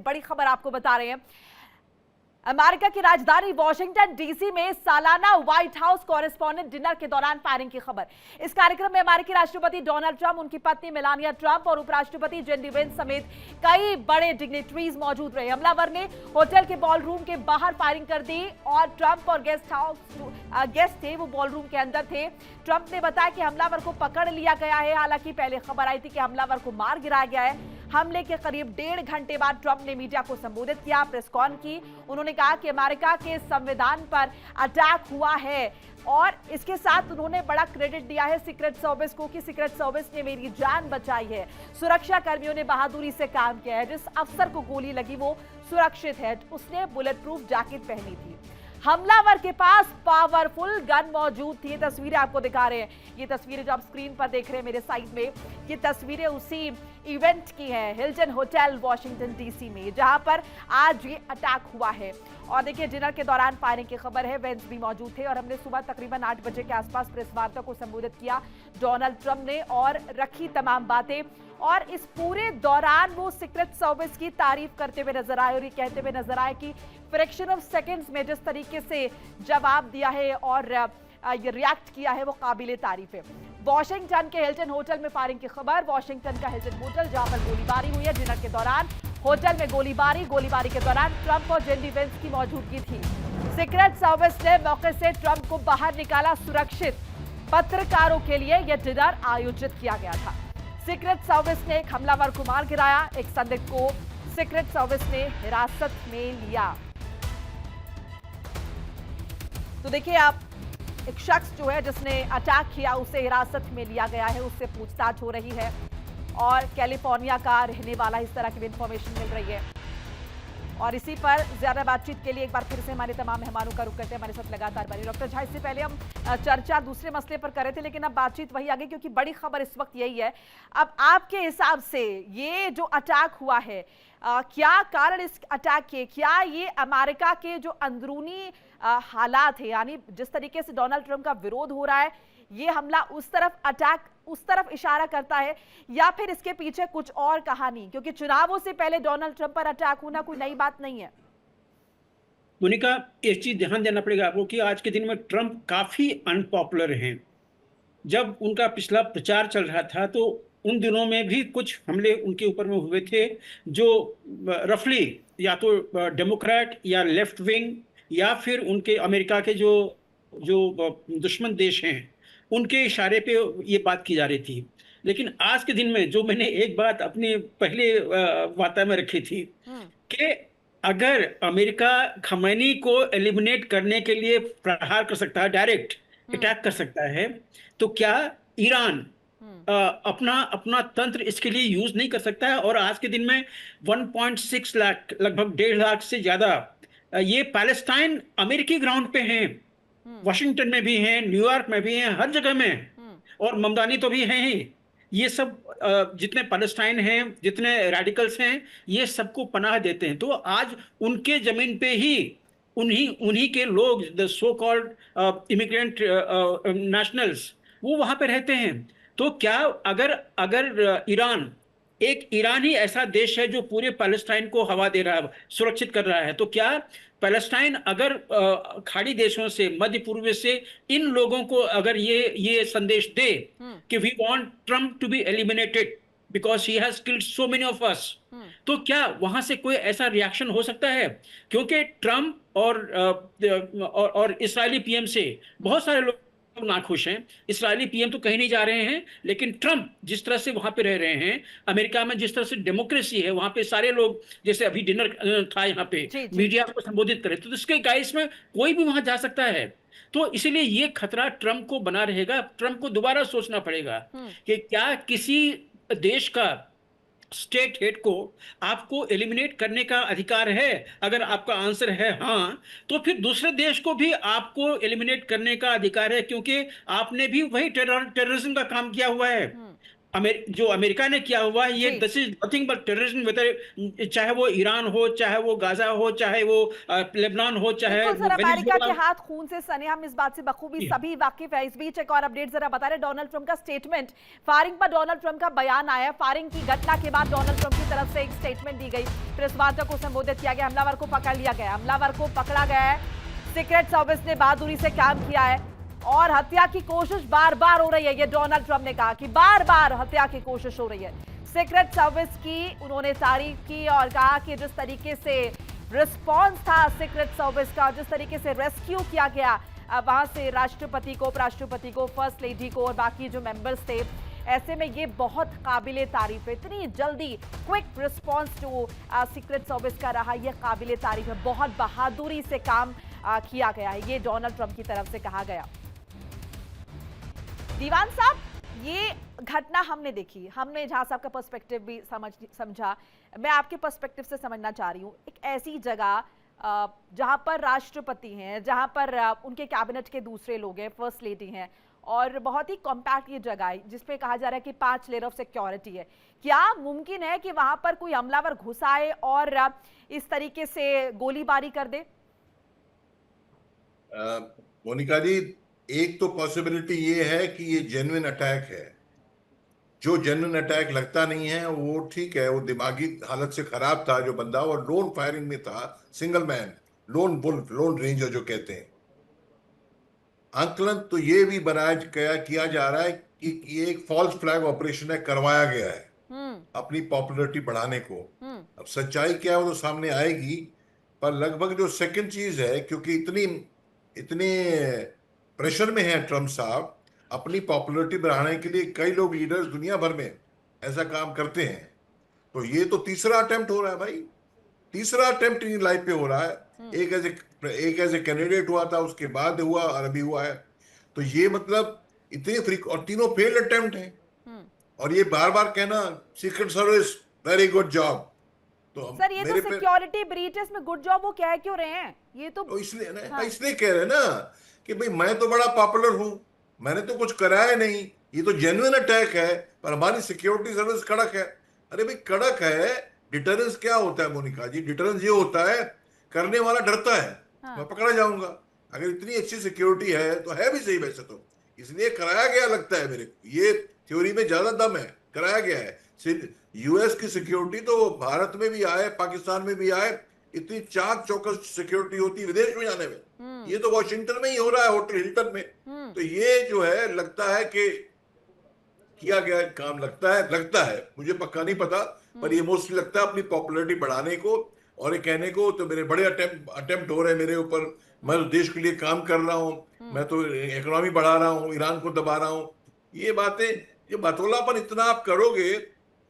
बड़ी खबर आपको बता रहे हैं। अमेरिका की राजधानी वॉशिंगटन डीसी में सालाना व्हाइट हाउस कॉरेस्पॉन्डेंट डिनर के दौरान फायरिंग की खबर। इस कार्यक्रम में अमेरिकी राष्ट्रपति डोनाल्ड ट्रंप, उनकी पत्नी मेलानिया ट्रंप और उपराष्ट्रपति जेडी वेंस समेत कई बड़े डिग्नेटरीज मौजूद रहे। हमलावर ने होटल के बॉलरूम के बाहर फायरिंग कर दी और ट्रंप और गेस्ट थे वो बॉलरूम के अंदर थे। ट्रंप ने बताया कि हमलावर को पकड़ लिया गया है। हालांकि पहले खबर आई थी कि हमलावर को मार गिराया गया है। हमले के करीब 1.5 घंटे बाद ट्रंप ने मीडिया को संबोधित किया, प्रेस कॉन की। उन्होंने कहा कि अमेरिका के संविधान पर अटैक हुआ है और इसके साथ उन्होंने बड़ा क्रेडिट दिया है सीक्रेट सर्विस को कि सीक्रेट सर्विस ने मेरी जान बचाई है। सुरक्षा कर्मियों ने बहादुरी से काम किया है। जिस अफसर को गोली लगी वो सुरक्षित है, उसने बुलेट प्रूफ जैकेट पहनी थी। हमलावर के पास पावरफुल गन मौजूद थी। तस्वीरें आपको दिखा रहे हैं, ये तस्वीरें जो आप स्क्रीन पर देख रहे हैं मेरे साइड में, ये तस्वीरें उसी इवेंट की है हिल्टन होटल वॉशिंगटन डीसी में, जहां पर आज ये अटैक हुआ है। और देखिए डिनर के दौरान फायरिंग की खबर है। वेंस भी मौजूद थे और हमने सुबह तकरीबन 8 बजे के आसपास प्रेस वार्ता को संबोधित किया डोनाल्ड ट्रंप ने और रखी तमाम बातें। और इस पूरे दौरान वो सीक्रेट सर्विस की तारीफ करते हुए नजर आए और ये कहते हुए नजर आए कि फ्रैक्शन ऑफ सेकंड्स में जिस तरीके से जवाब दिया है और ये रिएक्ट किया है वो काबिले तारीफ है। वॉशिंगटन के हिल्टन होटल में फायरिंग की खबर। वॉशिंगटन का हिल्टन होटल जहां पर गोलीबारी हुई है डिनर के दौरान, होटल में गोलीबारी के दौरान ट्रंप और जेडी वेंस की मौजूदगी थी। सीक्रेट सर्विस ने मौके से ट्रंप को बाहर निकाला सुरक्षित। पत्रकारों के लिए यह डिनर आयोजित किया गया था। सीक्रेट सर्विस ने एक हमलावर को मार गिराया, एक संदिग्ध को सीक्रेट सर्विस ने हिरासत में लिया। तो देखिए आप, एक शख्स जो है जिसने अटैक किया उसे हिरासत में लिया गया है, उससे पूछताछ हो रही है और कैलिफोर्निया का रहने वाला, इस तरह की भी इंफॉर्मेशन मिल रही है। और इसी पर ज्यादा बातचीत के लिए एक बार फिर से हमारे तमाम मेहमानों का रुख करते हैं। हमारे साथ लगातार बने डॉक्टर झा। इससे पहले हम चर्चा दूसरे मसले पर कर रहे थे लेकिन अब बातचीत वही आगे, क्योंकि बड़ी खबर इस वक्त यही है। अब आपके हिसाब से ये जो अटैक हुआ है, क्या कारण इस अटैक के, क्या ये अमेरिका के जो अंदरूनी हालात है, यानी जिस तरीके से डोनाल्ड ट्रंप का विरोध हो रहा है, ये हमला उस तरफ, अटैक उस तरफ इशारा करता है, या फिर इसके पीछे कुछ और कहानी? क्योंकि चुनावों से पहले डोनाल्ड ट्रंप पर अटैक होना कोई नई बात नहीं है। मोनिका, एक चीज ध्यान देना पड़ेगा आपको कि आज के दिन में ट्रंप काफी अनपॉपुलर हैं। जब उनका पिछला प्रचार चल रहा था तो उन दिनों में भी कुछ हमले उनके ऊपर में हुए थे जो रफली या तो डेमोक्रेट या लेफ्ट विंग या फिर उनके अमेरिका के जो दुश्मन देश हैं उनके इशारे पे ये बात की जा रही थी। लेकिन आज के दिन में जो मैंने एक बात अपने पहले वार्ता में रखी थी कि अगर अमेरिका खमैनी को एलिमिनेट करने के लिए प्रहार कर सकता है, डायरेक्ट अटैक कर सकता है, तो क्या ईरान अपना तंत्र इसके लिए यूज नहीं कर सकता है? और आज के दिन में 1.6 लाख, लगभग 1.5 लाख से ज्यादा ये पैलेस्टाइन अमेरिकी ग्राउंड पे हैं, वॉशिंगटन में भी हैं, न्यूयॉर्क में भी हैं, हर जगह में, और ममदानी तो भी हैं ही। ये सब जितने पैलेस्टाइन हैं, जितने रेडिकल्स हैं, ये सबको पनाह देते हैं। तो आज उनके जमीन पे ही उन्हीं के लोग, the so called immigrant nationals, वो वहां पे रहते हैं। तो क्या अगर ईरान ही ऐसा देश है जो पूरे पैलेस्टाइन को हवा दे रहा है, सुरक्षित कर रहा है, तो क्या पैलेस्टाइन अगर खाड़ी देशों से, मध्य पूर्व से इन लोगों को अगर ये संदेश दे कि we want Trump to be eliminated because he has killed so many of us, तो क्या वहां से कोई ऐसा रिएक्शन हो सकता है? क्योंकि ट्रम्प और इस्राएली पीएम से बहुत सारे लोग नाखुश हैं। इस्राएली पीएम तो कहीं नहीं जा रहे हैं, लेकिन ट्रंप जिस तरह से वहां पे रह रहे हैं, अमेरिका में जिस तरह से डेमोक्रेसी है, वहां पे सारे लोग, जैसे अभी डिनर था यहाँ पे, मीडिया को संबोधित करे, तो इसके गाइस में कोई भी वहां जा सकता है। तो इसीलिए ये खतरा ट्रंप को बना रहेगा। ट्रंप को दोबारा सोचना पड़ेगा कि क्या किसी देश का स्टेट हेड को आपको एलिमिनेट करने का अधिकार है। अगर आपका आंसर है हाँ, तो फिर दूसरे देश को भी आपको एलिमिनेट करने का अधिकार है, क्योंकि आपने भी वही टेररिज्म का काम किया हुआ है। जो अमेरिका ने किया हुआ है, ये जी this is nothing but terrorism, whether चाहे वो ईरान हो, चाहे वो गाजा हो, चाहे वो लेबनान हो, चाहे बिल्कुल वो सर, अमेरिका वेनेजुएला के हो। हाथ खून से सने, हम इस बात से बखूबी जी सभी वाकिफ है। इस बीच एक और अपडेट जरा बता रहे, डोनाल्ड ट्रंप का स्टेटमेंट, फायरिंग पर डोनाल्ड ट्रंप का बयान आया। फायरिंग की घटना के बाद डोनाल्ड ट्रंप की तरफ से एक स्टेटमेंट दी गई, प्रेस वार्ता को संबोधित किया गया, हमलावर को पकड़ लिया गया, हमलावर को पकड़ा गया है। सीक्रेट सर्विस ने बहादुरी से काम किया है और हत्या की कोशिश बार बार हो रही है। ये डोनाल्ड ट्रंप ने कहा कि बार बार हत्या की कोशिश हो रही है। सीक्रेट सर्विस की उन्होंने तारीफ की और कहा कि जिस तरीके से रिस्पॉन्स था सीक्रेट सर्विस का, जिस तरीके से रेस्क्यू किया गया वहां से राष्ट्रपति को, उपराष्ट्रपति को, फर्स्ट लेडी को और बाकी जो मेंबर्स थे, ऐसे में ये बहुत काबिले तारीफ है। इतनी जल्दी क्विक रिस्पॉन्स जो सीक्रेट सर्विस का रहा, ये काबिले तारीफ है। बहुत बहादुरी से काम किया गया है, ये डोनाल्ड ट्रंप की तरफ से कहा गया। दीवान साहब, ये घटना हमने देखी, हमने झा साहब का पर्सपेक्टिव भी समझा, मैं आपके पर्सपेक्टिव से समझना चाह रही हूँ। एक ऐसी जगह जहां पर राष्ट्रपति हैं, जहां पर उनके कैबिनेट के दूसरे लोग हैं, फर्स्ट लेडी हैं, और बहुत ही कॉम्पैक्ट ये जगह है जिसपे कहा जा रहा है कि 5 लेयर ऑफ सिक्योरिटी है। क्या मुमकिन है कि वहां पर कोई हमलावर घुस आए और इस तरीके से गोलीबारी कर दे? मोनिका जी, एक तो पॉसिबिलिटी ये है कि ये जेन्युइन अटैक है। जो जेन्युइन अटैक लगता नहीं है वो ठीक है, वो दिमागी हालत से खराब था जो बंदा, और लोन फायरिंग में था, single man, loan wolf, loan ranger जो कहते हैं। आंकलन तो ये भी बनाया किया जा रहा है कि ये एक फॉल्स फ्लैग ऑपरेशन है, करवाया गया है अपनी पॉपुलैरिटी बढ़ाने को। अब सच्चाई क्या है वो तो सामने आएगी, पर लगभग जो सेकंड चीज है, क्योंकि इतनी इतने प्रेशर में है ट्रम्प साहब अपनी पॉपुलैरिटी बढ़ाने के लिए, कई लोग लीडर्स दुनिया भर में ऐसा काम करते हैं। तो ये तो तीसरा अटेम्प्ट हो रहा है भाई, तीसरा अटेम्प्ट इन लाइफ पे हो रहा है। एक एज ए कैंडिडेट हुआ था, उसके बाद हुआ और अभी हुआ है। तो ये मतलब इतने और तीनों फेल्ड अटेम्प्ट हैं, और ये बार बार कहना secret service very good job. तो सर ये तो सिक्योरिटी ब्रीच है, इसमें गुड जॉब वो कह क्यों रहे हैं? ये तो इसलिए ना, हाँ। इसलिए कह रहे हैं ना कि भाई मैं तो बड़ा पॉपुलर हूं, मैंने तो कुछ कराया नहीं, ये तो जेन्युइन अटैक है, पर हमारी सिक्योरिटी सर्विस कड़क है। अरे भाई कड़क है, डिटरेंस क्या होता है मोनिका जी? डिटरेंस ये होता है करने वाला डरता है, हाँ। मैं पकड़ा जाऊंगा। अगर इतनी अच्छी सिक्योरिटी है तो है भी सही वैसे तो, इसलिए कराया गया लगता है मेरे को। ये थ्योरी में ज्यादा दम है, कराया गया है। यूएस की सिक्योरिटी तो भारत में भी आए, पाकिस्तान में भी आए, इतनी चाक चौकस सिक्योरिटी होती है विदेश में जाने में। ये तो वॉशिंगटन में ही हो रहा है, होटल हिल्टन में। तो ये जो है लगता है कि किया गया काम, लगता है, मुझे पक्का नहीं पता, पर ये मोस्टली लगता है अपनी पॉपुलैरिटी बढ़ाने को और ये कहने को तो मेरे बड़े अटेम्प्ट हो रहे हैं मेरे ऊपर, मैं तो देश के लिए काम कर रहा हूँ, मैं तो इकोनॉमी बढ़ा रहा हूँ, ईरान को दबा रहा हूँ। ये बातें, ये बतौलापन इतना आप करोगे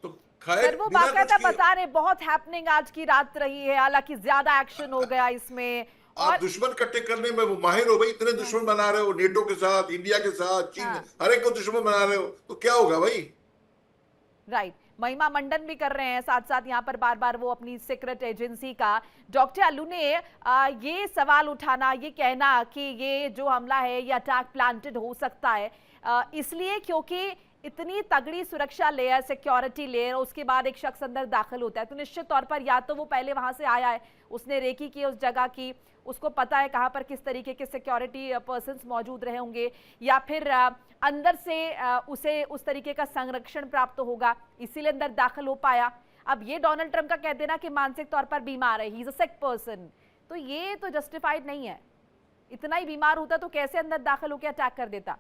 तो सर वो बाकायदा बता रहे बहुत हैपनिंग आज की रात रही है, हालांकि ज्यादा एक्शन हो गया इसमें। आप दुश्मन इकट्ठे करने में वो माहिर हो भाई, इतने दुश्मन बना रहे हो, नेटो के साथ, इंडिया के साथ, चीन, हर एक को दुश्मन बना रहे हो, तो क्या होगा भाई? राइट, महिमा मंडन भी कर रहे हैं साथ साथ यहाँ पर बार बार वो अपनी सीक्रेट एजेंसी का। डॉक्टर अल्लू ने ये सवाल उठाना, ये कहना कि ये जो हमला है ये अटैक प्लांटेड हो सकता है इसलिए क्योंकि इतनी तगड़ी सुरक्षा लेयर, सिक्योरिटी लेयर, उसके बाद एक शख्स अंदर दाखिल होता है तो निश्चित तौर पर या तो वो पहले वहां से आया है, उसने रेकी की उस जगह की, उसको पता है कहां पर किस तरीके के सिक्योरिटी पर्सन्स मौजूद रहे होंगे, या फिर अंदर से उसे उस तरीके का संरक्षण प्राप्त होगा, इसीलिए अंदर दाखिल हो पाया। अब ये डोनाल्ड ट्रंप का कह देना कि मानसिक तौर पर बीमार है, he is a sick person, तो ये तो जस्टिफाइड नहीं है। इतना ही बीमार होता तो कैसे अंदर दाखिल होकर अटैक कर देता?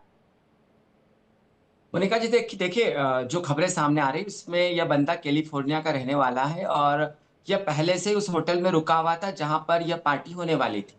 मोनिका जी देखिए, जो खबरें सामने आ रही उसमें यह बंदा कैलिफोर्निया का रहने वाला है और यह पहले से उस होटल में रुका हुआ था जहां पर यह पार्टी होने वाली थी।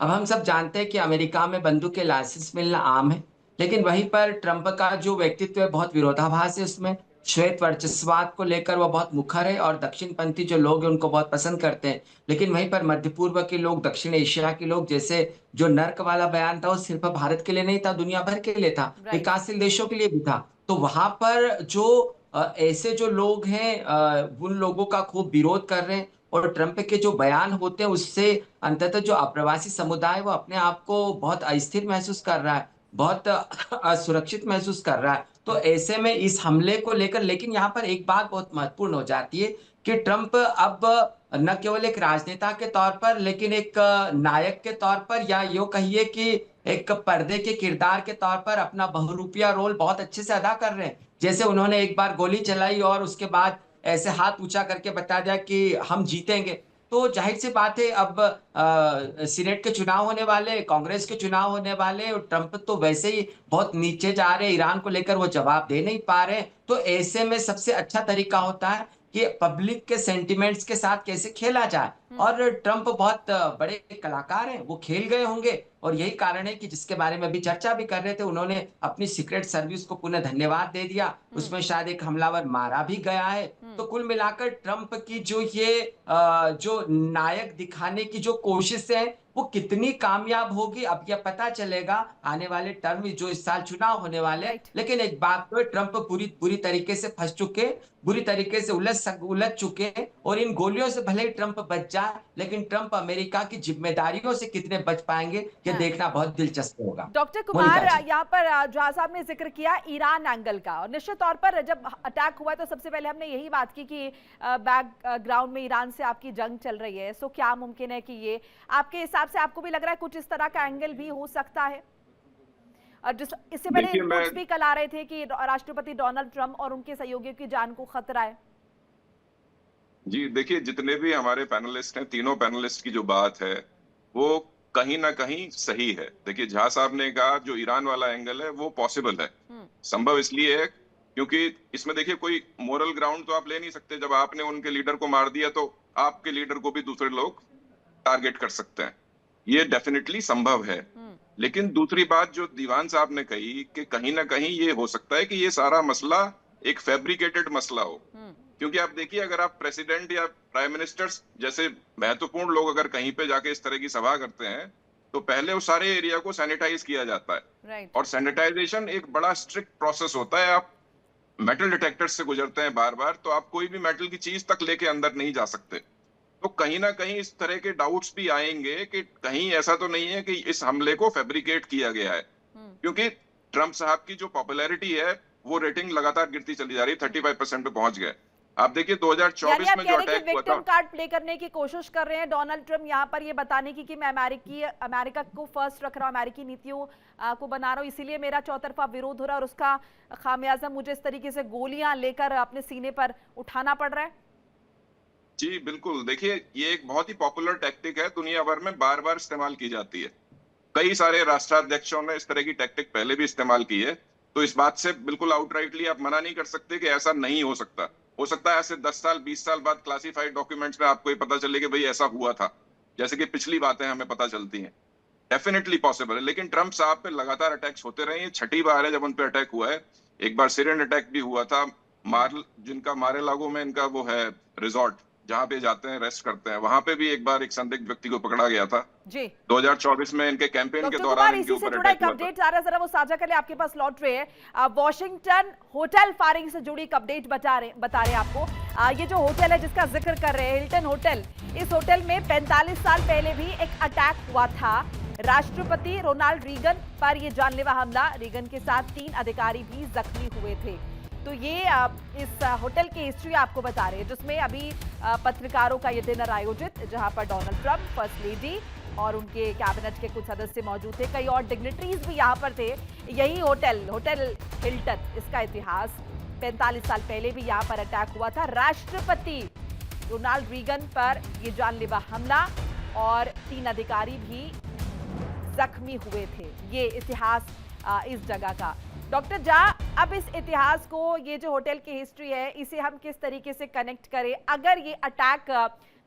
अब हम सब जानते हैं कि अमेरिका में बंदूक के लाइसेंस मिलना आम है, लेकिन वहीं पर ट्रंप का जो व्यक्तित्व है बहुत विरोधाभास है उसमें। श्वेत वर्चस्ववाद को लेकर वह बहुत मुखर है और दक्षिणपंथी जो लोग हैं उनको बहुत पसंद करते हैं, लेकिन वहीं पर मध्य पूर्व के लोग, दक्षिण एशिया के लोग, जैसे जो नर्क वाला बयान था वो सिर्फ भारत के लिए नहीं था, दुनिया भर के लिए था, विकासशील देशों के लिए भी था। तो वहां पर जो ऐसे जो लोग हैं उन लोगों का खूब विरोध कर रहे हैं और ट्रंप के जो बयान होते हैं उससे अंततः जो अप्रवासी समुदाय वो अपने आप को बहुत अस्थिर महसूस कर रहा है। बहुत असुरक्षित महसूस कर रहा है। तो ऐसे में इस हमले को लेकर, लेकिन यहाँ पर एक बात बहुत महत्वपूर्ण हो जाती है कि ट्रंप अब न केवल एक राजनेता के तौर पर, लेकिन एक नायक के तौर पर, या यूँ कहिए कि एक पर्दे के किरदार के तौर पर अपना बहुरूपिया रोल बहुत अच्छे से अदा कर रहे हैं। जैसे उन्होंने एक बार गोली चलाई और उसके बाद ऐसे हाथ ऊंचा करके बता दिया कि हम जीतेंगे। तो जाहिर सी बात है, अब सीनेट के चुनाव होने वाले, कांग्रेस के चुनाव होने वाले, और ट्रंप तो वैसे ही बहुत नीचे जा रहे हैं, ईरान को लेकर वो जवाब दे नहीं पा रहे। तो ऐसे में सबसे अच्छा तरीका होता है कि पब्लिक के सेंटिमेंट्स के साथ कैसे खेला जाए। और ट्रंप बहुत बड़े कलाकार हैं, वो खेल गए होंगे, और यही कारण है कि जिसके बारे में अभी चर्चा भी कर रहे थे, उन्होंने अपनी सीक्रेट सर्विस को पुनः धन्यवाद दे दिया। उसमें शायद एक हमलावर मारा भी गया है। तो कुल मिलाकर ट्रंप की जो ये जो नायक दिखाने की जो कोशिश है, वो कितनी कामयाब होगी अब यह पता चलेगा आने वाले टर्म में, जो इस साल चुनाव होने वाले हैं। राइट। लेकिन एक बात तो है, ट्रंप बुरी बुरी तरीके से फंस चुके, बुरी तरीके से उलझ चुके हैं। और इन गोलियों से भले ही ट्रंप बच जाए, लेकिन ट्रंप अमेरिका की जिम्मेदारियों से कितने बच पाएंगे, ये हाँ। देखना बहुत दिलचस्प होगा। डॉक्टर मोनिका कुमार, जी। यहाँ पर जहाँ साहब ने जिक्र किया ईरान एंगल का, और निश्चित तौर पर जब अटैक हुआ तो सबसे पहले हमने यही बात की कि बैकग्राउंड में ईरान से आपकी जंग चल रही है। सो क्या मुमकिन है कि ये आपके हिसाब से, आपको भी लग रहा है कुछ इस तरह का एंगल भी हो सकता है? और जिस इससे पहले देखिए, मैं रिपोर्ट्स भी कल आ रहे थे कि राष्ट्रपति डोनाल्ड ट्रंप और उनके सहयोगियों की जान को खतरा है। जी देखिए, जितने भी हमारे पैनलिस्ट हैं, तीनों पैनलिस्ट की जो बात है वो कहीं ना कहीं सही है। देखिए, झा साहब ने कहा जो ईरान वाला एंगल है वो पॉसिबल है, संभव इसलिए है क्योंकि इसमें देखिए कोई मोरल ग्राउंड तो आप ले नहीं सकते। जब आपने उनके लीडर को मार दिया तो आपके लीडर को भी दूसरे लोग टारगेट कर सकते हैं, ये डेफिनेटली संभव है। लेकिन दूसरी बात जो दीवान साहब ने कही कि कहीं ना कहीं ये हो सकता है कि ये सारा मसला एक फैब्रिकेटेड मसला हो, क्योंकि आप देखिए अगर आप प्रेसिडेंट या प्राइम मिनिस्टर जैसे महत्वपूर्ण लोग अगर कहीं पे जाके इस तरह की सभा करते हैं तो पहले उस सारे एरिया को सैनिटाइज किया जाता है। राइट। और सैनिटाइजेशन एक बड़ा स्ट्रिक्ट प्रोसेस होता है। आप मेटल डिटेक्टर से गुजरते हैं बार बार, तो आप कोई भी मेटल की चीज तक लेके अंदर नहीं जा सकते। तो कहीं ना कहीं इस तरह के डाउट्स भी आएंगे कि कहीं ऐसा तो नहीं है कि इस हमले को फैब्रिकेट किया गया है, क्योंकि ट्रंप साहब की जो पॉपुलैरिटी है वो रेटिंग लगातार गिरती चली जा रही है, 35% पे पहुंच गए। आप देखिए 2024 आप में कह जो रहे हैं अटैक कि हुआ विक्टिम था, कार्ड प्ले करने की कोशिश कर रहे हैं डोनाल्ड ट्रंप यहाँ पर, ये बताने की कि मैं अमेरिका को फर्स्ट रख रहा हूँ, अमेरिकी नीतियों को बना रहा हूँ, इसीलिए मेरा चौतरफा विरोध हो रहा है और उसका खामियाजा मुझे इस तरीके से गोलियां लेकर अपने सीने पर उठाना पड़ रहा है। जी बिल्कुल। देखिए ये एक बहुत ही पॉपुलर टैक्टिक है, दुनिया भर में बार बार इस्तेमाल की जाती है। कई सारे राष्ट्राध्यक्षों ने इस तरह की टैक्टिक पहले भी इस्तेमाल की है, तो इस बात से बिल्कुल आउटराइटली आप मना नहीं कर सकते कि ऐसा नहीं हो सकता। हो सकता है ऐसे 10 साल 20 साल बाद क्लासिफाइड डॉक्यूमेंट्स में आपको ये पता चले कि भाई ऐसा हुआ था, जैसे कि पिछली बातें हमें पता चलती हैं। डेफिनेटली पॉसिबल है, लेकिन ट्रंप साहब पे लगातार अटैक्स होते रहे, ये छठी बार है जब उन पे अटैक हुआ है। एक बार सीरियन अटैक भी हुआ था, जिनका मारे लागो में इनका वो है रिजॉर्ट जहां पे जाते हैं रेस्ट करते हैं, वहां पे भी एक बार एक संदिग्ध व्यक्ति को पकड़ा गया था। जी 2024 में इनके कैंपेन के डॉक्टर दौरान कुमार, इनके इसी से ऊपर जुड़ा अटैक एक हुआ था। अपडेट आ रहा है, जरा वो साझा कर ले, आपके पास लौट रहे हैं। वॉशिंगटन होटल फायरिंग से जुड़ी एक अपडेट बता रहे हैं आपको। ये जो होटल है जिसका जिक्र कर रहे हैं, हिल्टन होटल, इस होटल में 45 साल पहले भी एक अटैक हुआ था। राष्ट्रपति रोनाल्ड रीगन पर यह जानलेवा हमला, रीगन के साथ 3 अधिकारी भी जख्मी हुए थे। तो ये इस होटल की हिस्ट्री आपको बता रहे हैं, जिसमें अभी पत्रकारों का ये डिनर आयोजित, जहां पर डोनाल्ड ट्रंप, फर्स्ट लेडी और उनके कैबिनेट के कुछ सदस्य मौजूद थे, कई और डिग्निटरीज भी यहाँ पर थे। यही होटल हिल्टन, इसका इतिहास 45 साल पहले भी यहाँ पर अटैक हुआ था। राष्ट्रपति रोनाल्ड रीगन पर ये जानलेवा हमला और 3 अधिकारी भी जख्मी हुए थे। ये इतिहास इस जगह का। डॉक्टर झा, अब इस इतिहास को, ये जो होटल की हिस्ट्री है, इसे हम किस तरीके से कनेक्ट करें? अगर ये अटैक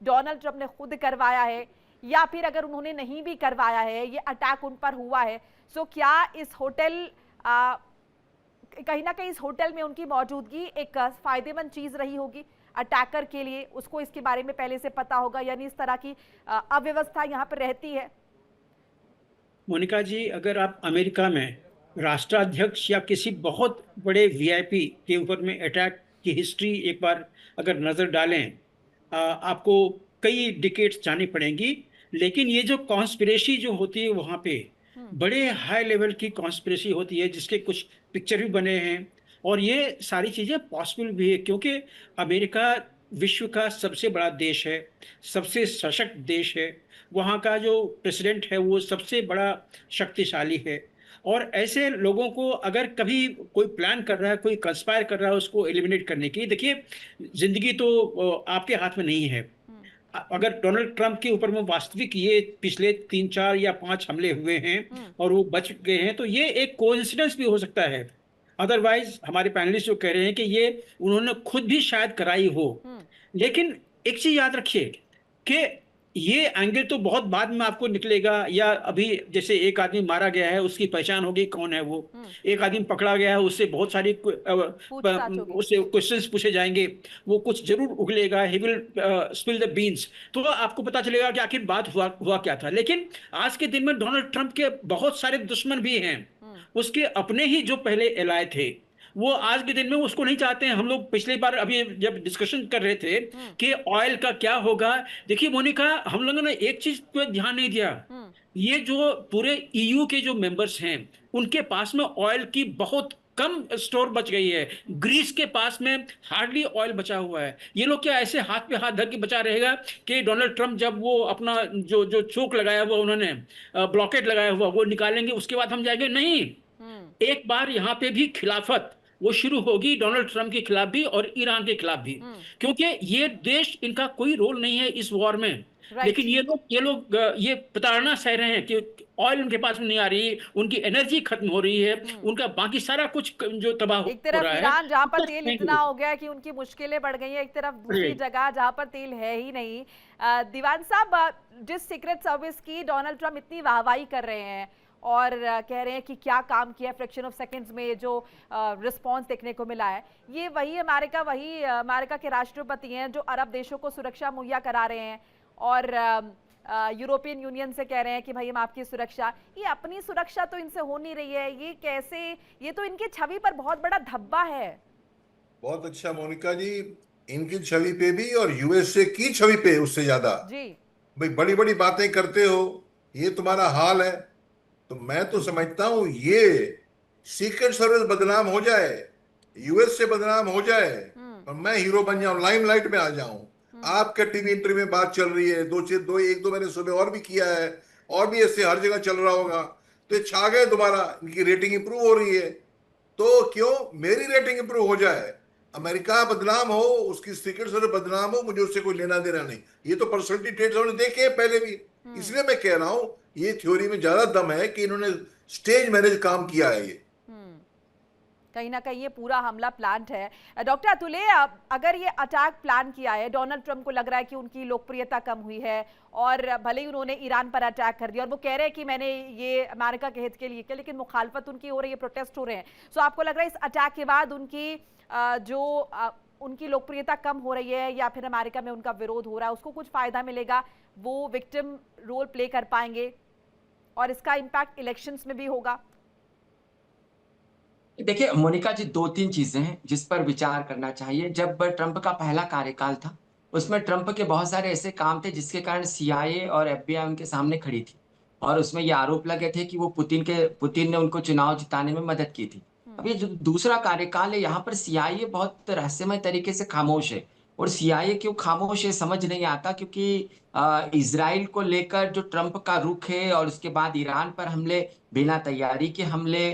डोनाल्ड ट्रंप ने खुद करवाया है या फिर अगर उन्होंने नहीं भी करवाया है, ये अटैक उन पर हुआ है, सो क्या इस होटल कहीं ना कहीं इस होटल में उनकी मौजूदगी एक फायदेमंद चीज रही होगी अटैकर के लिए? उसको इसके बारे में पहले से पता होगा, यानी इस तरह की अव्यवस्था यहाँ पर रहती है। मोनिका जी, अगर आप अमेरिका में राष्ट्राध्यक्ष या किसी बहुत बड़े वीआईपी के ऊपर में अटैक की हिस्ट्री एक बार अगर नज़र डालें, आपको कई डिकेड्स जानी पड़ेंगी। लेकिन ये जो कॉन्स्पिरेसी जो होती है वहाँ पे, बड़े हाई लेवल की कॉन्स्पिरेसी होती है, जिसके कुछ पिक्चर भी बने हैं। और ये सारी चीज़ें पॉसिबल भी है, क्योंकि अमेरिका विश्व का सबसे बड़ा देश है, सबसे सशक्त देश है। वहाँ का जो प्रेसिडेंट है वो सबसे बड़ा शक्तिशाली है। और ऐसे लोगों को अगर कभी कोई प्लान कर रहा है, कोई कंस्पायर कर रहा है उसको एलिमिनेट करने की, देखिए ज़िंदगी तो आपके हाथ में नहीं है। अगर डोनाल्ड ट्रंप के ऊपर में वास्तविक ये पिछले 3, 4 या 5 हमले हुए हैं और वो बच गए हैं, तो ये एक कोइंसिडेंस भी हो सकता है। अदरवाइज हमारे पैनलिस्ट जो कह रहे हैं कि ये उन्होंने खुद भी शायद कराई हो। लेकिन एक चीज याद रखिए कि ये एंगल तो बहुत बाद में आपको निकलेगा, या अभी जैसे एक आदमी मारा गया है, उसकी पहचान होगी कौन है वो। एक आदमी पकड़ा गया है, उससे बहुत सारी पूछताछ होगी। उससे क्वेश्चंस पूछे जाएंगे, वो कुछ जरूर उगलेगा, he will spill the beans, तो आपको पता चलेगा कि आखिर बात हुआ क्या था। लेकिन आज के दिन में डोनाल्ड ट्रंप के बहुत सारे दुश्मन भी हैं, उसके अपने ही जो पहले एलाय थे, वो आज के दिन में उसको नहीं चाहते हैं। हम लोग पिछली बार अभी जब डिस्कशन कर रहे थे कि ऑयल का क्या होगा, देखिए मोनिका, हम लोगों ने एक चीज पे ध्यान नहीं दिया। ये जो पूरे ईयू के जो मेंबर्स हैं, उनके पास में ऑयल की बहुत कम स्टोर बच गई है। ग्रीस के पास में हार्डली ऑयल बचा हुआ है। ये लोग क्या ऐसे हाथ पे हाथ धर के बचा रहेगा कि डोनाल्ड ट्रंप जब वो अपना जो जो चोक लगाया हुआ, उन्होंने ब्लॉकेट लगाया हुआ, वो निकालेंगे, उसके बाद हम जाएंगे? नहीं, एक बार यहाँ पे भी खिलाफत वो शुरू होगी, डोनाल्ड ट्रंप के खिलाफ भी और ईरान के खिलाफ भी, क्योंकि ये देश, इनका कोई रोल नहीं है इस वॉर में। लेकिन ये लोग ये प्रताड़ना सह रहे हैं कि ऑयल उनके पास में नहीं आ रही, उनकी एनर्जी खत्म हो रही है, उनका बाकी सारा कुछ जो तबाह हो एक तरफ रहा है। ईरान जहां पर तेल इतना हो गया है कि उनकी मुश्किलें बढ़ गई हैं, एक तरफ दूसरी जगह जहां पर तेल है ही नहीं। दीवान साहब, जिस सीक्रेट सर्विस की डोनाल्ड ट्रंप इतनी वाहवाही कर रहे हैं और कह रहे हैं कि क्या काम किया फ्रैक्शन ऑफ सेकंड्स में, जो रिस्पांस देखने को मिला है, ये वही अमेरिका के राष्ट्रपति हैं जो अरब देशों को सुरक्षा मुहैया करा रहे हैं और यूरोपियन यूनियन से कह रहे हैं कि भाई हम आपकी सुरक्षा, ये अपनी सुरक्षा तो इनसे हो नहीं रही है। ये कैसे, ये तो इनकी छवि पर बहुत बड़ा धब्बा है। बहुत अच्छा मोनिका जी, इनकी छवि पे भी और यूएसए की छवि पे उससे ज्यादा जी। भाई बड़ी बड़ी बातें करते हो, ये तुम्हारा हाल है। तो मैं तो समझता हूं ये सीक्रेट सर्विस बदनाम हो जाए, यूएस से बदनाम हो जाए और मैं हीरो बन जाऊं, लाइमलाइट में आ जाऊं। आपके टीवी इंटरव्यू में बात चल रही है, एक दो मैंने सुबह और भी किया है, और भी ऐसे हर जगह चल रहा होगा, तो ये छा गए दोबारा, इनकी रेटिंग इंप्रूव हो रही है। तो क्यों मेरी रेटिंग इंप्रूव हो जाए, अमेरिका बदनाम हो, उसकी सीक्रेट सर्विस बदनाम हो, मुझे उससे कोई लेना देना नहीं। ये तो पर्सनैलिटी ट्रेट्स हमने देखे हैं पहले भी, इसलिए मैं कह रहा हूं ये थ्योरी में ज्यादा दम है कि इन्होंने स्टेज मैनेज काम किया है। ये कहीं ना कहीं ये पूरा हमला प्लान्ड है। डॉक्टर अतुले, अगर ये अटैक प्लान किया है, डोनाल्ड ट्रंप को लग रहा है कि उनकी लोकप्रियता कम हुई है और भले ही उन्होंने ईरान पर अटैक कर दिया और वो कह रहे हैं कि मैंने ये अमेरिका के हित के लिए किया, लेकिन मुखालफत उनकी हो रही है, प्रोटेस्ट हो रहे हैं, सो आपको लग रहा है इस अटैक के बाद उनकी लोकप्रियता कम हो रही है या फिर अमेरिका में उनका विरोध हो रहा है, उसको कुछ फायदा मिलेगा, वो विक्टिम रोल प्ले कर पाएंगे और इसका इम्पैक्ट इलेक्शंस में भी होगा? देखिए मोनिका जी, 2-3 चीजें हैं जिस पर विचार करना चाहिए। जब ट्रंप का पहला कार्यकाल था, उसमें ट्रंप के बहुत सारे ऐसे काम थे जिसके कारण सीआईए और एफबीआई उनके सामने खड़ी थी और उसमें ये आरोप लगे थे कि वो पुतिन ने उनको चुनाव जिताने में मदद की थी। अब ये जो दूसरा कार्यकाल है, यहाँ पर सीआईए बहुत रहस्यमय तरीके से खामोश है। और सीआईए क्यों खामोश है समझ नहीं आता, क्योंकि इजराइल को लेकर जो ट्रंप का रुख है और उसके बाद ईरान पर हमले, बिना तैयारी के हमले,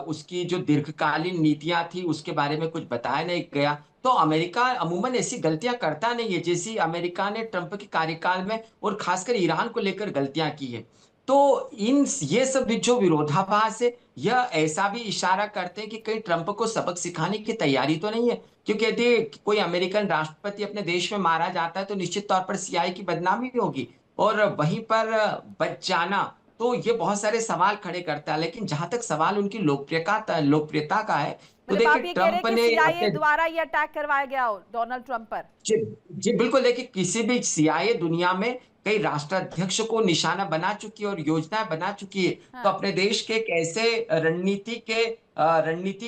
उसकी जो दीर्घकालीन नीतियां थी उसके बारे में कुछ बताया नहीं गया। तो अमेरिका अमूमन ऐसी गलतियां करता नहीं है जैसी अमेरिका ने ट्रंप के कार्यकाल में और खासकर ईरान को लेकर गलतियां की है। तो ये सब जो विरोधाभास है, यह ऐसा भी इशारा करते हैं कि कहीं ट्रंप को सबक सिखाने की तैयारी तो नहीं है, क्योंकि यदि कोई अमेरिकन राष्ट्रपति अपने देश में मारा जाता है तो निश्चित तौर पर सीआईए की बदनामी होगी और वहीं पर बच जाना, तो ये बहुत सारे सवाल खड़े करता है। लेकिन जहां तक सवाल उनकी लोकप्रियता का है, तो देखिए ट्रंप ने सीआईए द्वारा ये अटैक करवाया गया हो डोनाल्ड ट्रंप पर। जी बिल्कुल, देखिए किसी भी सीआईए दुनिया में कई राष्ट्राध्यक्ष को निशाना बना चुकी है और योजना बना चुकी है। हाँ। तो अपने देश के कैसे रणनीति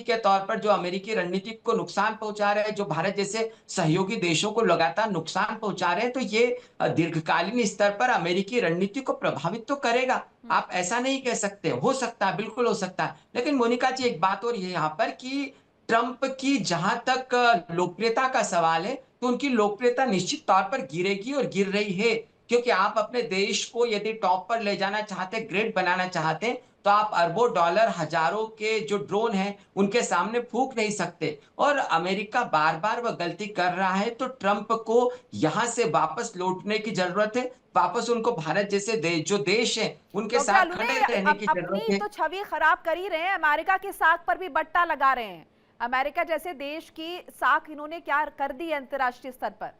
के तौर पर जो अमेरिकी रणनीति को नुकसान पहुंचा रहे हैं, जो भारत जैसे सहयोगी देशों को लगातार नुकसान पहुंचा रहे हैं, तो ये दीर्घकालीन स्तर पर अमेरिकी रणनीति को प्रभावित तो करेगा। आप ऐसा नहीं कह सकते। हो सकता है, बिल्कुल हो सकता है। लेकिन मोनिका जी, एक बात और है यहाँ पर कि ट्रंप की जहां तक लोकप्रियता का सवाल है, तो उनकी लोकप्रियता निश्चित तौर पर गिरेगी और गिर रही है, क्योंकि आप अपने देश को यदि टॉप पर ले जाना चाहते, ग्रेट बनाना चाहते, तो आप अरबों डॉलर, हजारों के जो ड्रोन हैं, उनके सामने फूंक नहीं सकते। और अमेरिका बार-बार वह गलती कर रहा है, तो ट्रंप को यहां से वापस लौटने की जरूरत है। वापस उनको भारत जैसे जो देश है, उनके डॉक्टर साथ अलूने खड़े रहने की जरूरत अपनी है। तो छवि खराब कर ही रहे हैं, अमेरिका की साख पर भी बट्टा लगा रहे हैं। अमेरिका जैसे देश की साख इन्होंने क्या कर दी है अंतर्राष्ट्रीय स्तर पर?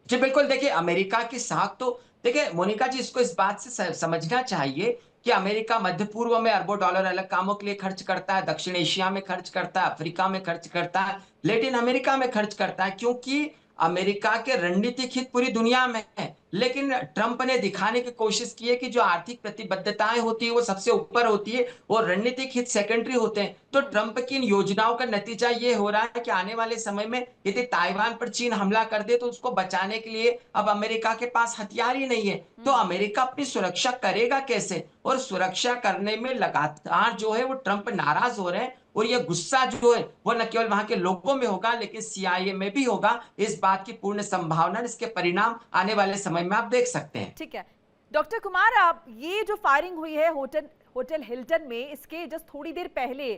जी बिल्कुल, देखिए अमेरिका की साख तो देखिए मोनिका जी, इसको इस बात से समझना चाहिए कि अमेरिका मध्य पूर्व में अरबों डॉलर अलग कामों के लिए खर्च करता है, दक्षिण एशिया में खर्च करता है, अफ्रीका में खर्च करता है, लैटिन अमेरिका में खर्च करता है, क्योंकि अमेरिका के रणनीतिक हित पूरी दुनिया में है। लेकिन ट्रंप ने दिखाने की कोशिश की है कि जो आर्थिक प्रतिबद्धताएं होती है वो सबसे ऊपर होती है और रणनीतिक हित सेकेंडरी होते हैं। तो ट्रंप की इन योजनाओं का नतीजा ये हो रहा है कि आने वाले समय में यदि ताइवान पर चीन हमला कर दे, तो उसको बचाने के लिए अब अमेरिका के पास हथियार ही नहीं है। तो अमेरिका अपनी सुरक्षा करेगा कैसे? और सुरक्षा करने में लगातार जो है वो ट्रंप नाराज हो रहे हैं, और ये गुस्सा जो है वो न केवल वहां के लोगों में होगा, लेकिन सीआईए में भी होगा। इस बात की पूर्ण संभावना, इसके परिणाम आने वाले समय में आप देख सकते हैं। ठीक है डॉक्टर कुमार, आप ये जो फायरिंग हुई है होटल हिल्टन में, इसके जस्ट थोड़ी देर पहले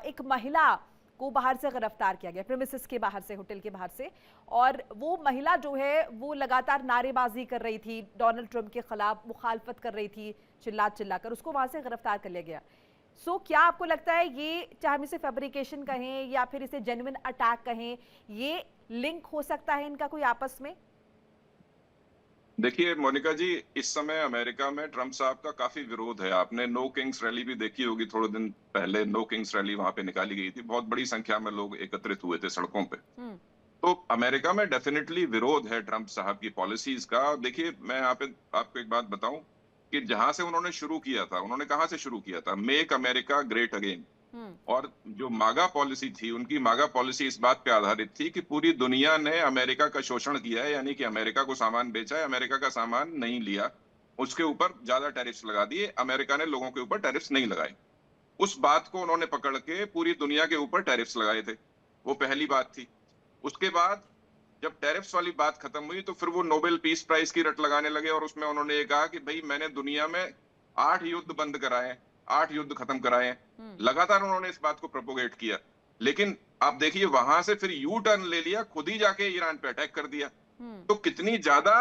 एक महिला को बाहर से गिरफ्तार किया गया, प्रीमिसेस के बाहर से, होटल के बाहर से, और वो महिला जो है वो लगातार नारेबाजी कर रही थी, डोनाल्ड ट्रंप के खिलाफ मुखालफत कर रही थी, चिल्ला कर उसको वहां से गिरफ्तार कर लिया गया। क्या आपको लगता है ये, चाहे हम इसे फैब्रिकेशन कहें या फिर इसे जेन्युइन अटैक कहें, ये लिंक हो सकता है इनका कोई आपस में? देखिए मोनिका जी, इस समय अमेरिका में ट्रंप साहब का काफी विरोध है। आपने नो किंग्स रैली भी देखी होगी, थोड़े दिन पहले नो किंग्स रैली वहां पे निकाली गई थी, बहुत बड़ी संख्या में लोग एकत्रित हुए थे सड़कों पे। तो अमेरिका में डेफिनेटली विरोध है ट्रंप साहब की पॉलिसीज का। देखिए, मैं यहाँ पे आपको एक बात बताऊं कि जहां से उन्होंने शुरू किया था, उन्होंने कहां से शुरू किया था? Make America great again. और जो मागा पॉलिसी थी, उनकी मागा पॉलिसी इस बात पे आधारित थी कि पूरी दुनिया ने अमेरिका का शोषण किया है, यानी कि अमेरिका को सामान बेचा है, अमेरिका का सामान नहीं लिया, उसके ऊपर ज्यादा टैरिफ्स लगा दिए, अमेरिका ने लोगों के ऊपर टैरिफ्स नहीं लगाए। उस बात को उन्होंने पकड़ के पूरी दुनिया के ऊपर टैरिफ्स लगाए थे, वो पहली बात थी। उसके बाद जब टैरिफ्स वाली बात खत्म हुई, तो फिर वो नोबेल पीस प्राइज की रट लगाने लगे, और उसमें उन्होंने ये कहा कि भाई मैंने दुनिया में 8 युद्ध बंद कराए, 8 युद्ध खत्म कराए। लगातार उन्होंने इस बात को प्रोपोगेट किया, लेकिन आप देखिए वहां से फिर यू टर्न ले लिया, खुद ही जाके ईरान पे अटैक कर दिया। तो कितनी ज्यादा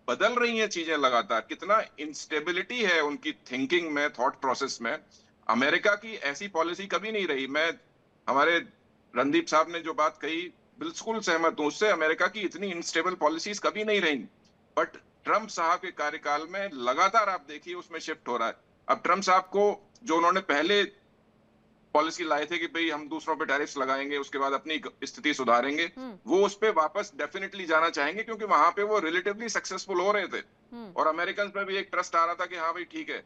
बदल रही हैं चीजें लगातार, कितना इंस्टेबिलिटी है उनकी थिंकिंग में, थॉट प्रोसेस में। अमेरिका की ऐसी पॉलिसी कभी नहीं रही। मैं, हमारे रणदीप साहब ने जो बात कही, बिल्कुल सहमत हूं उससे। अमेरिका की इतनी इनस्टेबल पॉलिसीज कभी नहीं रही, बट ट्रंप साहब के कार्यकाल में लगातार आप देखिए उसमें शिफ्ट हो रहा है। अब ट्रंप साहब को जो उन्होंने पहले पॉलिसी लाए थे कि भाई हम दूसरों पे टैरिफ्स लगाएंगे, उसके बाद अपनी स्थिति सुधारेंगे, वो उस पे वापस डेफिनेटली जाना चाहेंगे, क्योंकि वहां पे वो रिलेटिवली सक्सेसफुल हो रहे थे, और अमेरिकन पे भी एक ट्रस्ट आ रहा था कि हाँ भाई ठीक है,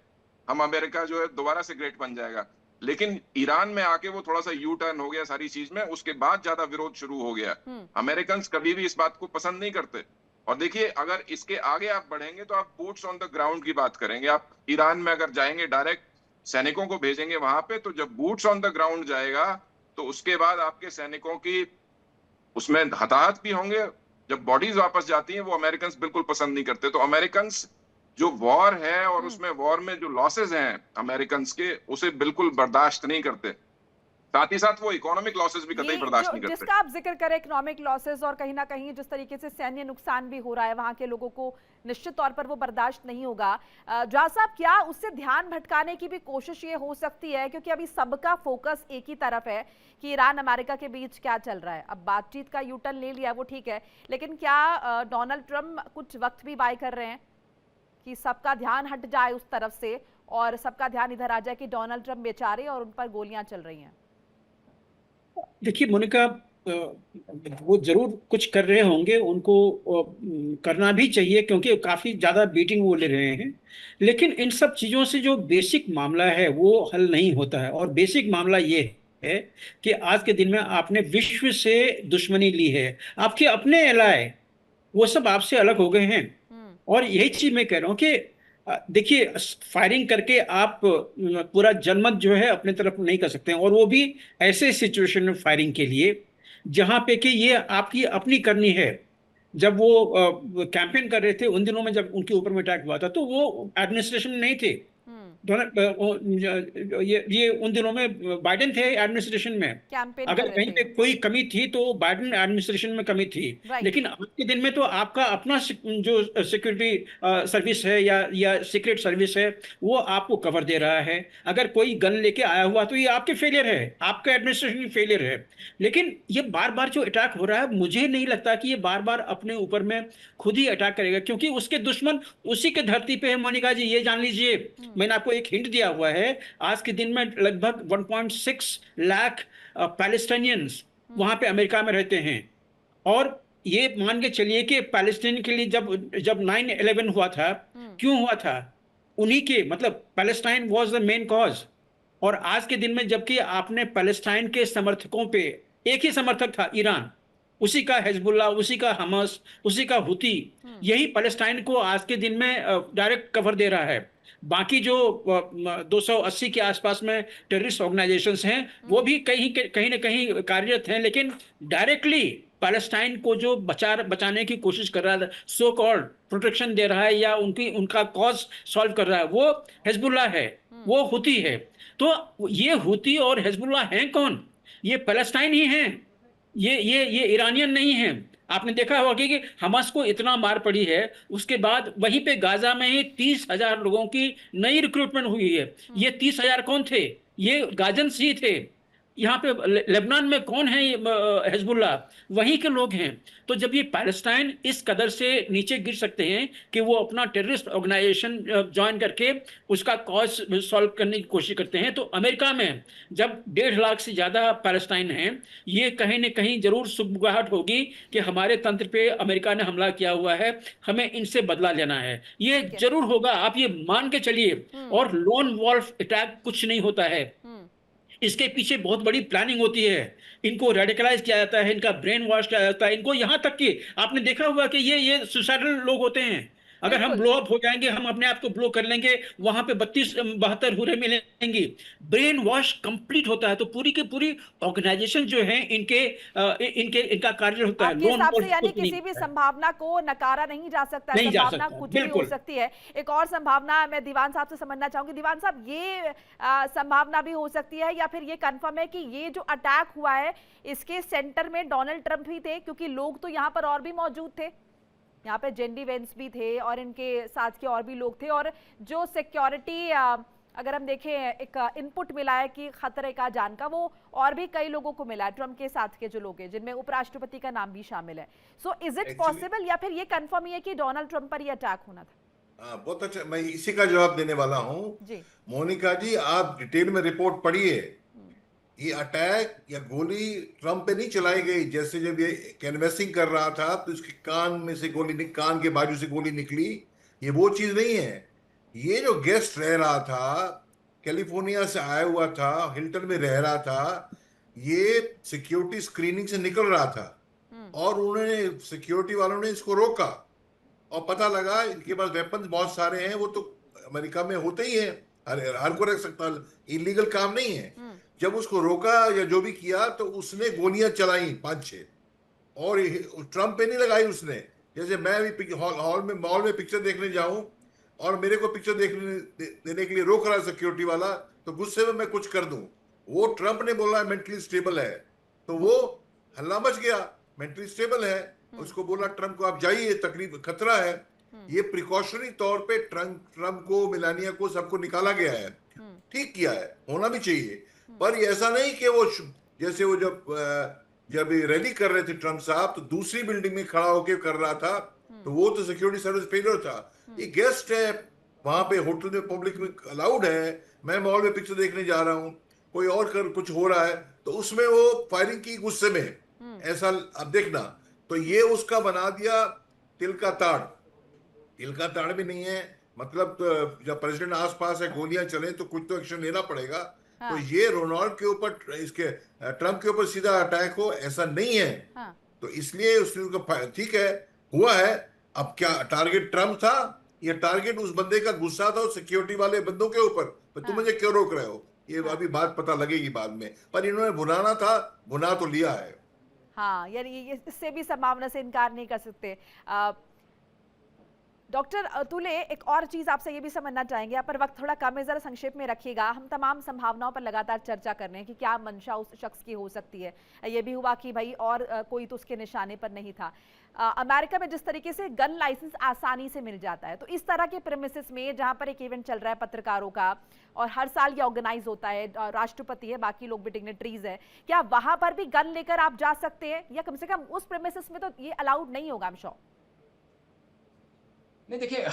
हम अमेरिका जो है दोबारा से ग्रेट बन जाएगा। लेकिन ईरान में आके वो थोड़ा सा यू टर्न हो गया सारी चीज में, उसके बाद ज्यादा विरोध शुरू हो गया। अमेरिकन कभी भी इस बात को पसंद नहीं करते। और देखिए, अगर इसके आगे आप बढ़ेंगे तो आप बूट्स ऑन द ग्राउंड की बात करेंगे। आप ईरान में अगर जाएंगे, डायरेक्ट सैनिकों को भेजेंगे वहां पे, तो जब बूट्स ऑन द ग्राउंड जाएगा तो उसके बाद आपके सैनिकों की उसमें हताहत भी होंगे। जब बॉडीज वापस जाती हैं, वो अमेरिकन बिल्कुल पसंद नहीं करते। तो अमेरिकन जो वॉर है और उसमें वॉर में जो लॉसेज हैं अमेरिकन के, उसे बिल्कुल बर्दाश्त नहीं करते। साथ ही साथ वो इकोनॉमिक लॉसेस भी कतई बर्दाश्त नहीं करते। जिसका आप जिक्र करें, इकोनॉमिक लॉसेस, और कहीं ना कहीं जिस तरीके से सैन्य नुकसान भी हो रहा है वहां के लोगों को, निश्चित तौर पर वो बर्दाश्त नहीं होगा। जहाँ साहब, क्या उससे ध्यान भटकाने की भी कोशिश ये हो सकती है, क्योंकि अभी सबका फोकस एक ही तरफ है कि ईरान अमेरिका के बीच क्या चल रहा है। अब बातचीत का यू टर्न ले लिया, वो ठीक है, लेकिन क्या डोनाल्ड ट्रंप कुछ वक्त भी बाय कर रहे हैं कि सबका ध्यान हट जाए उस तरफ से और सबका ध्यान इधर आ जाए कि डोनाल्ड ट्रंप बेचारे और उन पर गोलियां चल रही हैं? देखिए मोनिका, वो जरूर कुछ कर रहे होंगे, उनको करना भी चाहिए क्योंकि काफी ज्यादा बीटिंग वो ले रहे हैं। लेकिन इन सब चीजों से जो बेसिक मामला है वो हल नहीं होता है। और बेसिक मामला ये है कि आज के दिन में आपने विश्व से दुश्मनी ली है, आपके अपने एलाय वो सब आपसे अलग हो गए हैं। और यही चीज मैं कह रहा हूँ कि देखिए, फायरिंग करके आप पूरा जनमत जो है अपने तरफ नहीं कर सकते हैं, और वो भी ऐसे सिचुएशन में फायरिंग के लिए जहां पे कि ये आपकी अपनी करनी है। जब वो कैंपेन कर रहे थे उन दिनों में, जब उनके ऊपर में अटैक हुआ था, तो वो एडमिनिस्ट्रेशन में नहीं थे। ये उन दिनों में बाइडेन थे एडमिनिस्ट्रेशन में। कैंपेन अगर कर कहीं रहे पे थे। कोई कमी थी तो बाइडेन एडमिनिस्ट्रेशन में कमी थी। राइट। लेकिन आज के दिन में तो आपका अपना जो सिक्योरिटी सर्विस है या सीक्रेट सर्विस है, वो आपको कवर दे रहा है। अगर कोई गन लेके आया हुआ तो ये आपके फेलियर है, आपका एडमिनिस्ट्रेशन फेलियर है। लेकिन ये बार बार जो अटैक हो रहा है, मुझे नहीं लगता कि ये बार बार अपने ऊपर में खुद ही अटैक करेगा, क्योंकि उसके दुश्मन उसी के धरती पे है। मोनिका जी, ये जान लीजिए, मैंने आपको एक हिंट दिया हुआ है। आज के दिन में लगभग 1.6 लाख पैलेस्टाइनियंस वहां पे अमेरिका में रहते हैं। और ये मान के चलिए कि पैलेस्टाइन के लिए जब जब 9/11 हुआ था, क्यों हुआ था? उन्हीं के, मतलब Palestine was the main cause. और आज के दिन में जबकि आपने पैलेस्टाइन के समर्थकों पे, एक ही समर्थक था, ईरान, उसी का हिजबुल्लाह, उसी का हमास, उसी का हुती, यही पैलेस्टाइन को आज के दिन में डायरेक्ट कवर दे रहा है। बाकी जो 280 के आसपास में टेररिस्ट ऑर्गेनाइजेशंस हैं, वो भी कहीं ना कहीं कार्यरत हैं, लेकिन डायरेक्टली पैलेस्टाइन को जो बचाने की कोशिश कर रहा है, सो कॉल्ड प्रोटेक्शन दे रहा है या उनका कॉज सॉल्व कर रहा है, वो हिजबुल्लाह है, वो हुती है। तो ये हुती और हिजबुल्लाह हैं कौन? ये पैलेस्टाइन ही हैं। ये ईरानियन नहीं है। आपने देखा होगा कि हमास को इतना मार पड़ी है, उसके बाद वहीं पे गाजा में ही 30,000 लोगों की नई रिक्रूटमेंट हुई है। ये 30,000 कौन थे? ये गाजन्स ही थे। यहाँ पे लेबनान में कौन है? हिजबुल्लाह, वहीं के लोग हैं। तो जब ये पैलेस्टाइन इस कदर से नीचे गिर सकते हैं कि वो अपना टेररिस्ट ऑर्गेनाइजेशन ज्वाइन करके उसका कॉज सॉल्व करने की कोशिश करते हैं, तो अमेरिका में जब 1.5 लाख से ज़्यादा पैलेस्टाइन हैं, ये कहीं ना कहीं जरूर सुगबुगाहट होगी कि हमारे तंत्र पे अमेरिका ने हमला किया हुआ है, हमें इनसे बदला लेना है। ये जरूर होगा, आप ये मान के चलिए। और लोन वॉल्फ अटैक कुछ नहीं होता है, इसके पीछे बहुत बड़ी प्लानिंग होती है। इनको रेडिकलाइज किया जाता है, इनका ब्रेन वॉश किया जाता है, इनको यहाँ तक कि आपने देखा हुआ कि ये सुसाइडल लोग होते हैं। अगर हम ब्लो अप हो जाएंगे, हम अपने आप को ब्लो कर लेंगे, वहां पे 32-72 हुरे मिलेंगी। ब्रेन वॉश कंप्लीट होता है। तो पूरी की पूरी ऑर्गेनाइजेशन जो है इनका कार्य होता है। आपके हिसाब से यानी किसी भी संभावना को नकारा नहीं जा सकता, संभावना कुछ भी हो सकती है। एक और संभावना मैं दीवान साहब से समझना चाहूंगी। दीवान साहब, ये संभावना भी हो सकती है या फिर ये कंफर्म है कि ये जो अटैक हुआ है इसके सेंटर में डोनाल्ड ट्रंप ही थे? क्योंकि लोग तो यहाँ पर और भी मौजूद थे, यहाँ पे जेडी वेंस भी थे और इनके साथ के और भी लोग थे। और जो सिक्योरिटी अगर हम देखें, एक इनपुट मिला है कि खतरे का जान का, वो और भी कई लोगों को मिला है, ट्रंप के साथ के जो लोग हैं, जिनमें उपराष्ट्रपति का नाम भी शामिल है। सो इज इट पॉसिबल या फिर ये कंफर्म ही है कि डोनाल्ड ट्रंप पर ये अटैक होना था? बहुत अच्छा, मैं इसी का जवाब देने वाला हूँ जी। मोनिका जी, आप डिटेल में रिपोर्ट पढ़िए। ये अटैक या गोली ट्रंप पे नहीं चलाई गई। जैसे जब ये कैनवेसिंग कर रहा था तो इसके कान में से कान के बाजू से गोली निकली, ये वो चीज नहीं है। ये जो गेस्ट रह रहा था, कैलिफोर्निया से आया हुआ था, हिल्टन में रह रहा था, ये सिक्योरिटी स्क्रीनिंग से निकल रहा था और उन्होंने, सिक्योरिटी वालों ने इसको रोका और पता लगा इनके पास वेपन्स बहुत सारे हैं। वो तो अमेरिका में होते ही है, हर को रख सकता, इलीगल काम नहीं है। जब उसको रोका या जो भी किया तो उसने गोलियां चलाई 5-6, और ट्रंप पे नहीं लगाई उसने। जैसे मैं भी मॉल में पिक्चर देखने जाऊं और मेरे को पिक्चर देने के लिए रोक रहा सिक्योरिटी वाला, तो गुस्से में मैं कुछ कर दूं। वो ट्रंप ने बोला मेंटली स्टेबल है, तो वो हल्ला मच गया, मेंटली स्टेबल है। उसको बोला ट्रंप को आप जाइए, तकलीफ खतरा है। ये प्रिकॉशनरी तौर पे ट्रंप को, मेलानिया को, सबको निकाला गया है। ठीक किया है, होना भी चाहिए। पर ऐसा नहीं कि वो, जैसे वो जब रैली कर रहे थे ट्रंप साहब, तो दूसरी बिल्डिंग में खड़ा होकर कर रहा था, तो वो तो सिक्योरिटी सर्विस फेलियर था। ये गेस्ट है, वहां पे होटल में पब्लिक में अलाउड है। मैं मॉल में पिक्चर देखने जा रहा हूँ, कोई और कुछ हो रहा है, तो उसमें वो फायरिंग की गुस्से में। ऐसा अब देखना, तो ये उसका बना दिया तिल का ताड़। तिल का ताड़ भी नहीं है, मतलब तो जब प्रेसिडेंट आसपास है, गोलियां चले तो कुछ तो एक्शन लेना पड़ेगा। हाँ। तो ये रोनाल्ड के ऊपर, इसके ट्रम्प के ऊपर सीधा अटैक हो ऐसा नहीं है। हाँ। तो इसलिए उसने उसको ठीक है हुआ है। अब क्या टारगेट ट्रम्प था या टारगेट उस बंदे का गुस्सा था, सिक्योरिटी वाले बंदों के ऊपर? तो तुम मुझे क्यों रोक रहे हो? ये अभी बात पता लगेगी बाद में, पर इन्होंने भुनाना था, भुना तो लिया है। हाँ, यानी ये इससे भी संभावना से इनकार नहीं कर सकते। डॉक्टर अतुले, एक और चीज आपसे ये भी समझना चाहेंगे, यहाँ पर वक्त थोड़ा कम है, जरा संक्षेप में रखिएगा। हम तमाम संभावनाओं पर लगातार चर्चा कर रहे हैं कि क्या मंशा उस शख्स की हो सकती है। ये भी हुआ कि भाई और कोई तो उसके निशाने पर नहीं था। अमेरिका में जिस तरीके से गन लाइसेंस आसानी से मिल जाता है, तो इस तरह के प्रेमिसेस में जहाँ पर एक इवेंट चल रहा है पत्रकारों का और हर साल ये ऑर्गेनाइज होता है, राष्ट्रपति है, बाकी लोग भी डिग्नेटरीज है, क्या वहां पर भी गन लेकर आप जा सकते हैं, या कम से कम उस प्रेमिसेस में तो ये अलाउड नहीं होगा? I'm sure। नहीं, देखिए,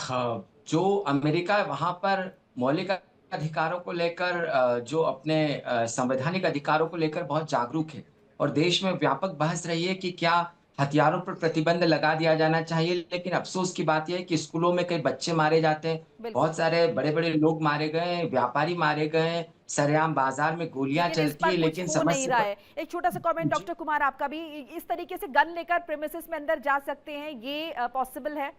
जो अमेरिका है वहां पर मौलिक अधिकारों को लेकर, जो अपने संवैधानिक अधिकारों को लेकर बहुत जागरूक है, और देश में व्यापक बहस रही है कि क्या हथियारों पर प्रतिबंध लगा दिया जाना चाहिए। लेकिन अफसोस की बात यह है कि स्कूलों में कई बच्चे मारे जाते हैं, बिल्कुल। बहुत सारे बड़े बड़े लोग मारे गए, व्यापारी मारे गए, सरेआम बाजार में गोलियां लेकिन इस चलती पर है, कुछ लेकिन हो नहीं रहा समझ है। एक छोटा सा कमेंट जी। डॉक्टर कुमार आपका भी, इस तरीके से गन लेकर प्रेमिसेस में अंदर जा सकते हैं, ये पॉसिबल है?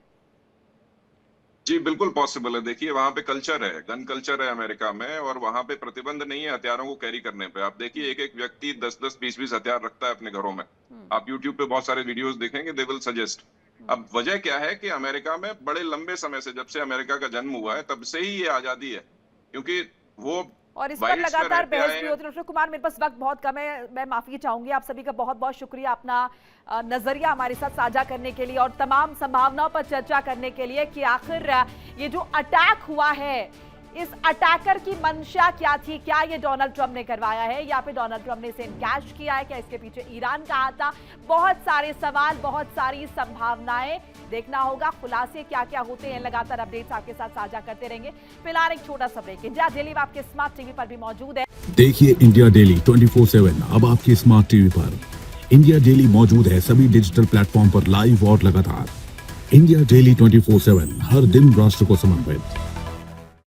जी बिल्कुल पॉसिबल है। देखिए वहां पे कल्चर है, गन कल्चर है अमेरिका में, और वहां पे प्रतिबंध नहीं है हथियारों को कैरी करने पे। आप देखिए एक एक व्यक्ति 10-10, 20-20 हथियार रखता है अपने घरों में। आप यूट्यूब पे बहुत सारे वीडियोस देखेंगे, दे विल सजेस्ट। अब वजह क्या है कि अमेरिका में बड़े लंबे समय से, जब से अमेरिका का जन्म हुआ है तब से ही ये आजादी है, क्योंकि वो और इस पर वाइड्स में लगातार रहते बहस आए भी हैं। होती है। डॉक्टर कुमार, मेरे पास वक्त बहुत कम है, मैं माफी चाहूंगी। आप सभी का बहुत बहुत शुक्रिया अपना नजरिया हमारे साथ साझा करने के लिए और तमाम संभावनाओं पर चर्चा करने के लिए कि आखिर ये जो अटैक हुआ है, इस अटैकर की मंशा क्या थी? क्या ये डोनाल्ड ट्रंप ने करवाया है या फिर डोनाल्ड ट्रंप ने इसे इनकैश किया है? क्या इसके पीछे ईरान का हाथ था? बहुत सारे सवाल, बहुत सारी संभावनाएं। देखना होगा खुलासे क्या क्या होते हैं। लगातार अपडेट्स आपके साथ साझा करते रहेंगे। फिलहाल एक छोटा सा ब्रेक। इंडिया डेली आपके स्मार्ट टीवी पर भी मौजूद है। देखिए इंडिया डेली 24/7 अब आपकी स्मार्ट टीवी पर। इंडिया डेली मौजूद है सभी डिजिटल प्लेटफॉर्म पर लाइव और लगातार। इंडिया डेली 24/7 हर दिन राष्ट्र को समर्पित।